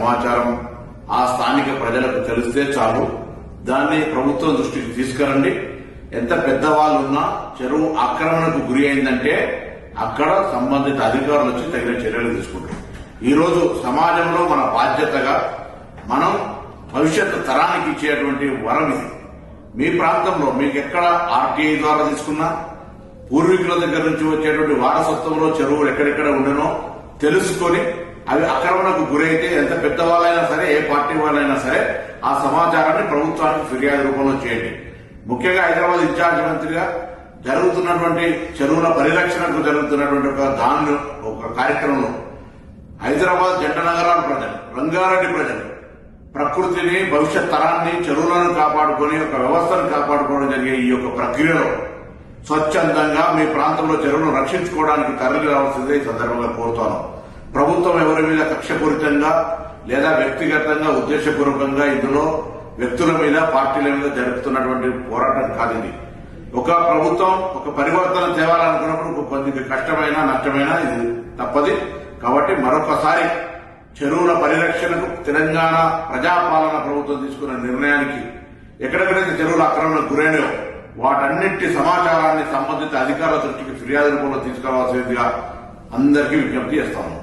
సమాచారం ఆ స్థానిక ప్రజలకు తెలిస్తే చాలు. దాన్ని ప్రభుత్వం దృష్టికి తీసుకురండి. ఎంత పెద్దవాళ్ళున్నా చెరువు ఆక్రమణకు గురి అయిందంటే అక్కడ సంబంధిత అధికారులు వచ్చి తగిన చర్యలు తీసుకుంటారు. ఈ రోజు సమాజంలో మన బాధ్యతగా మనం భవిష్యత్తు తరానికి ఇచ్చేటువంటి వరం ఇది. మీ ప్రాంతంలో మీకు ఎక్కడ ఆర్టీఐ ద్వారా తీసుకున్నా, పూర్వీకుల దగ్గర నుంచి వచ్చేటువంటి వారసత్వంలో చెరువులు ఎక్కడెక్కడ ఉండనో తెలుసుకొని అవి ఆక్రమణకు గురైతే ఎంత పెద్దవాళ్ళైనా సరే, ఏ పార్టీ వాళ్ళైనా సరే ఆ సమాచారాన్ని ప్రభుత్వానికి ఫిర్యాదు రూపంలో చేయండి. ముఖ్యంగా హైదరాబాద్ ఇన్ఛార్జ్ మంత్రిగా జరుగుతున్నటువంటి చెరువుల పరిరక్షణకు జరుగుతున్నటువంటి ఒక కార్యక్రమంలో హైదరాబాద్ జంట నగరాల ప్రజలు, రంగారెడ్డి ప్రజలు ప్రకృతిని, భవిష్యత్ తరాన్ని, చెరువులను కాపాడుకొని ఒక వ్యవస్థను కాపాడుకోవడం జరిగే ఈ యొక్క ప్రక్రియలో స్వచ్ఛందంగా మీ ప్రాంతంలో చెరువులను రక్షించుకోవడానికి తరలి రావాల్సిందే ఈ సందర్భంగా కోరుతాను. ప్రభుత్వం ఎవరి మీద కక్షపూరితంగా లేదా వ్యక్తిగతంగా ఉద్దేశపూర్వకంగా ఇందులో వ్యక్తుల మీద, పార్టీల మీద జరుపుతున్నటువంటి పోరాటం కాదు ఇది. ఒక ప్రభుత్వం ఒక పరివర్తన తేవాలనుకున్నప్పుడు కొద్దిగా కష్టమైనా నష్టమైనా ఇది తప్పది. కాబట్టి మరొకసారి చెరువుల పరిరక్షణకు తెలంగాణ ప్రజాపాలన ప్రభుత్వం తీసుకున్న నిర్ణయానికి ఎక్కడెక్కడైతే చెరువుల ఆక్రమణకు గురైనయో వాటన్నిటి సమాచారాన్ని సంబంధిత అధికారుల దృష్టికి ఫిర్యాదు రూపంలో తీసుకురావాల్సిందిగా అందరికీ విజ్ఞప్తి చేస్తాము.